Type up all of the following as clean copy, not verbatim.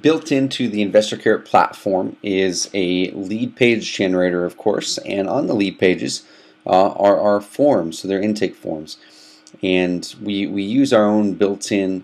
Built into the InvestorCare platform is a lead page generator, of course, and on the lead pages are our forms, so they're intake forms. And we use our own built-in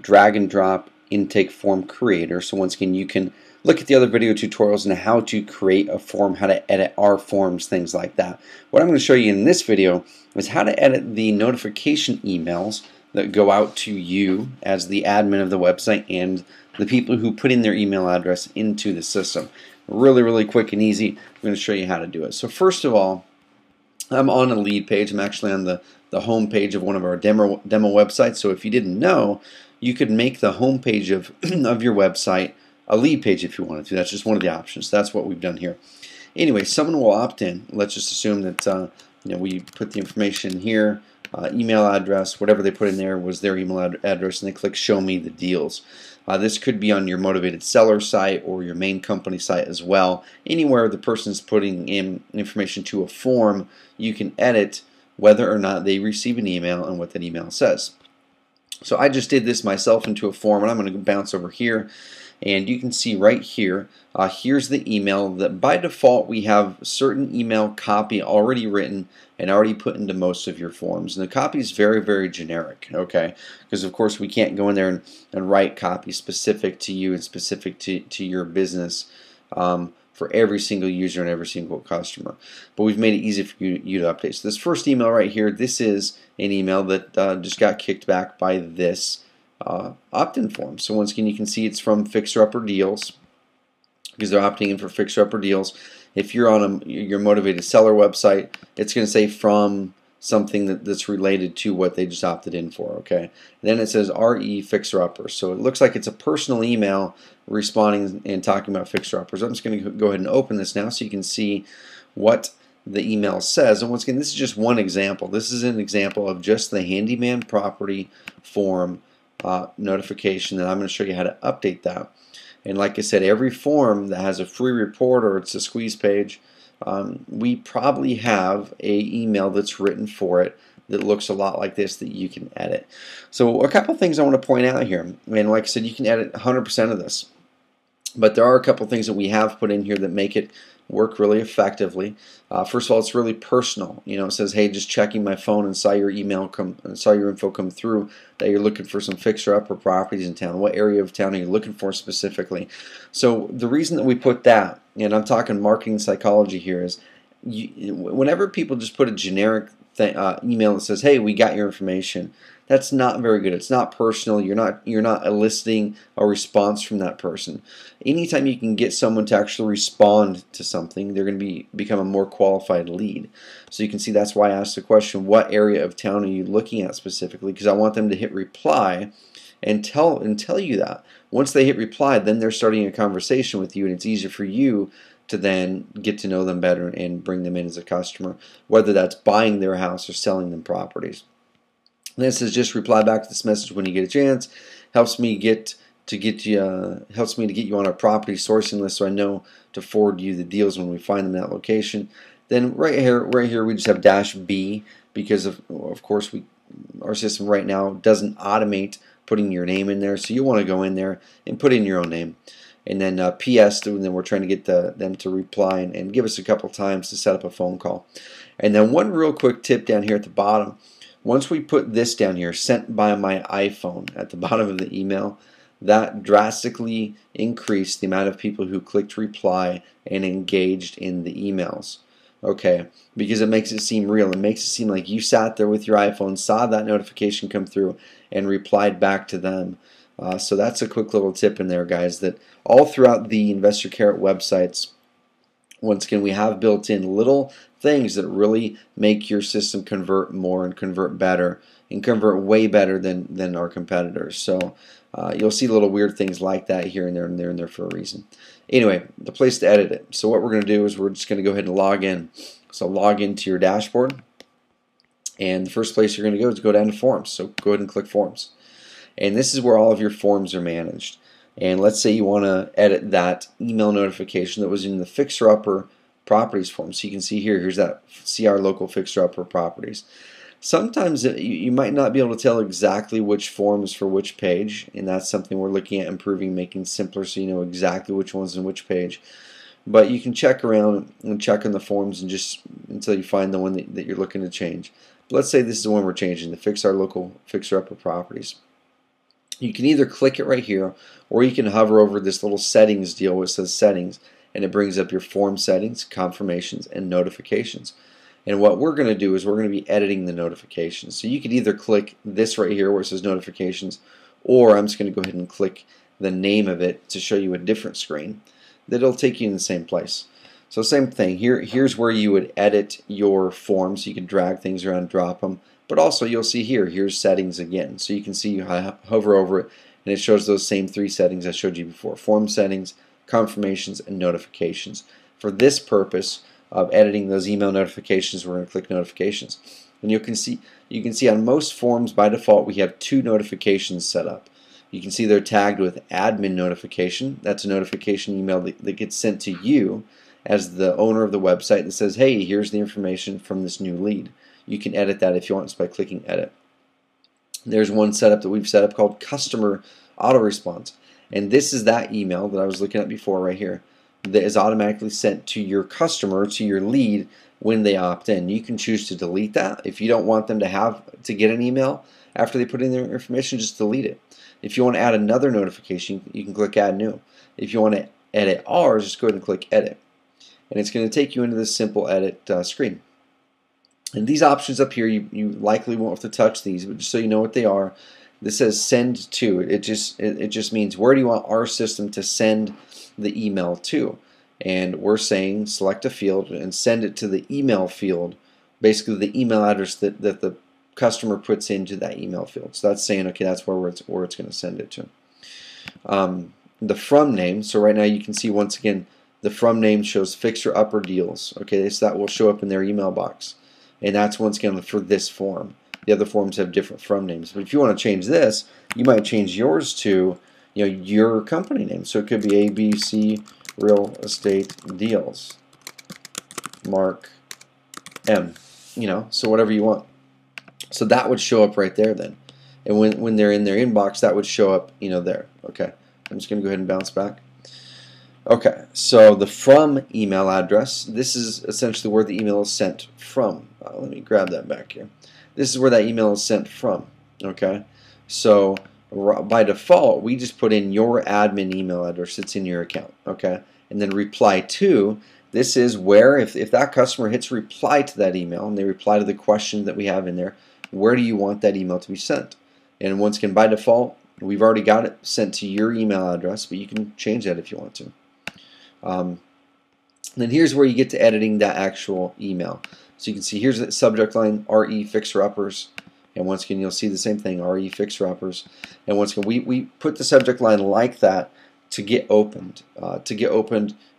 drag and drop intake form creator. So once again, you can look at the other video tutorials on how to create a form, how to edit our forms, things like that. What I'm going to show you in this video is how to edit the notification emails that go out to you as the admin of the website and the people who put in their email address into the system. Really quick and easy. I'm going to show you how to do it. So first of all, I'm on a lead page. I'm actually on the home page of one of our demo websites. So if you didn't know, you could make the home page of your website a lead page if you wanted to. That's just one of the options. That's what we've done here. Anyway, someone will opt in. Let's just assume that we put the information here, email address, whatever they put in there was their email address, and they click Show Me the Deals. This could be on your motivated seller site or your main company site as well. Anywhere the person's putting in information to a form, you can edit whether or not they receive an email and what that email says. So I just did this myself into a form, and I'm going to bounce over here, and you can see right here, here's the email that by default we have certain email copy already written and already put into most of your forms. And the copy is very generic, okay? Because of course we can't go in there and write copy specific to you and specific to your business for every single user and every single customer. But we've made it easy for you to update. So this first email right here, this is an email that just got kicked back by this opt-in form. So once again, you can see it's from Fixer Upper Deals because they're opting in for Fixer Upper Deals. If you're on your motivated seller website, it's going to say from something that's related to what they just opted in for. Okay. And then it says RE Fixer Upper. So it looks like it's a personal email responding and talking about Fixer Uppers. I'm just going to go ahead and open this now so you can see what the email says. And once again, this is just one example. This is an example of just the handyman property form notification that I'm going to show you how to update that. And like I said, every form that has a free report or it's a squeeze page, we probably have a email that's written for it that looks a lot like this that you can edit. So a couple things I want to point out here. And like I said, you can edit 100% of this. But there are a couple things that we have put in here that make it work really effectively. First of all, it's really personal. You know, it says, "Hey, just checking my phone and saw your email saw your info come through that you're looking for some fixer-upper properties in town. What area of town are you looking for specifically?" So the reason that we put that, and I'm talking marketing psychology here, is whenever people just put a generic email that says, "Hey, we got your information," that's not very good. It's not personal. You're not eliciting a response from that person. Anytime you can get someone to actually respond to something, they're going to become a more qualified lead. So you can see that's why I asked the question, what area of town are you looking at specifically? Because I want them to hit reply and tell you that. Once they hit reply, then they're starting a conversation with you, and it's easier for you to then get to know them better and bring them in as a customer, whether that's buying their house or selling them properties. This is just reply back to this message when you get a chance. Helps me to get you on our property sourcing list, so I know to forward you the deals when we find them in that location. Then right here we just have -B because of course our system right now doesn't automate putting your name in there, so you want to go in there and put in your own name. And then PS, and then we're trying to get them to reply and give us a couple times to set up a phone call. And then one real quick tip down here at the bottom. Once we put this down here, sent by my iPhone at the bottom of the email, that drastically increased the amount of people who clicked reply and engaged in the emails. Okay, because it makes it seem real. It makes it seem like you sat there with your iPhone, saw that notification come through, and replied back to them. So that's a quick little tip in there, guys, that all throughout the InvestorCare websites, once again, we have built in little things that really make your system convert more and convert better and convert way better than our competitors. So you'll see little weird things like that here and there and there and there for a reason. Anyway, the place to edit it. So what we're going to do is we're just going to go ahead and log in. So log into your dashboard, and the first place you're going to go is go down to Forms. So go ahead and click Forms. And this is where all of your forms are managed. And let's say you want to edit that email notification that was in the Fixer Upper Properties form. So you can see here's that CR Local Fixer Upper Properties. Sometimes you might not be able to tell exactly which form is for which page, and that's something we're looking at improving, making simpler so you know exactly which one's in which page. But you can check around and check on the forms and just until you find the one that you're looking to change. But let's say this is the one we're changing, to fix our local fixer-upper properties. You can either click it right here, or you can hover over this little settings deal where it says settings, and it brings up your form settings, confirmations, and notifications. And what we're going to do is we're going to be editing the notifications. So you could either click this right here where it says notifications, or I'm just going to go ahead and click the name of it to show you a different screen. That'll take you in the same place. So same thing, here's where you would edit your forms. You can drag things around, drop them, but also you'll see here's settings again. So you can see you hover over it and it shows those same three settings I showed you before: form settings, confirmations, and notifications. For this purpose of editing those email notifications, we're going to click notifications. And you can see on most forms by default we have 2 notifications set up. You can see they're tagged with admin notification. That's a notification email that gets sent to you as the owner of the website that says, hey, here's the information from this new lead. You can edit that if you want just by clicking edit. There's one setup that we've set up called customer autoresponse. And this is that email that I was looking at before right here that is automatically sent to your customer, to your lead, when they opt in. You can choose to delete that. If you don't want them to get an email after they put in their information, just delete it. If you want to add another notification, you can click add new. If you want to edit ours, just go ahead and click edit. And it's going to take you into this simple edit screen. And these options up here, you likely won't have to touch these, but just so you know what they are, this says send to. It just means where do you want our system to send the email to. And we're saying select a field and send it to the email field, basically the email address that the customer puts into that email field. So that's saying, okay, that's where it's going to send it to. The from name, so right now you can see once again the from name shows fixer upper deals. Okay, so that will show up in their email box. And that's once again for this form. The other forms have different from names. But if you want to change this, you might change yours to your company name. So it could be ABC Real Estate Deals. Mark M. So whatever you want. So that would show up right there then. And when they're in their inbox, that would show up, there. Okay. I'm just going to go ahead and bounce back. Okay, so the from email address, this is essentially where the email is sent from. Let me grab that back here. This is where that email is sent from. Okay, so by default, we just put in your admin email address that's in your account. Okay, and then reply to, this is where if that customer hits reply to that email and they reply to the question that we have in there, where do you want that email to be sent? And once again, by default, we've already got it sent to your email address, but you can change that if you want to. Then here's where you get to editing that actual email. So you can see here's the subject line, RE Fixer Uppers, and once again you'll see the same thing, RE Fixer Uppers. And once again we put the subject line like that to get opened,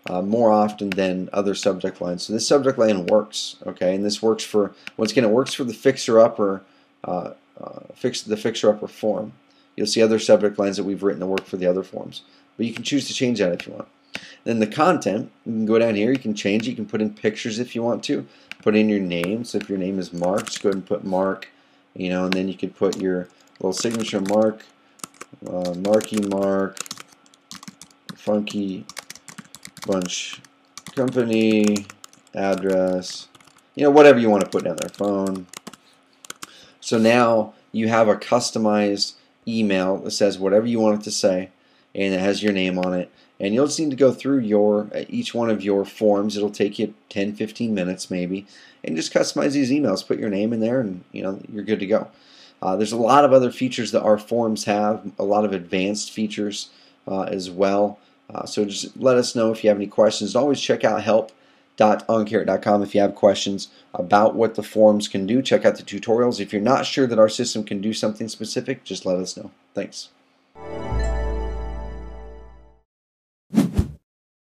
more often than other subject lines. So this subject line works, okay, and this works for, once again, it works for the Fixer Upper, the Fixer Upper form. You'll see other subject lines that we've written that work for the other forms, but you can choose to change that if you want. Then the content, you can go down here, you can change it, you can put in pictures if you want to, put in your name. So if your name is Mark, just go ahead and put Mark, and then you could put your little signature Mark, Marky Mark, Funky Bunch Company, address, whatever you want to put down there, phone. So now you have a customized email that says whatever you want it to say, and it has your name on it. And you'll just need to go through each one of your forms. It'll take you 10-15 minutes maybe, and just customize these emails. Put your name in there, and you're good to go. There's a lot of other features that our forms have, a lot of advanced features as well. So just let us know if you have any questions. Always check out help.oncarrot.com if you have questions about what the forms can do. Check out the tutorials. If you're not sure that our system can do something specific, just let us know. Thanks.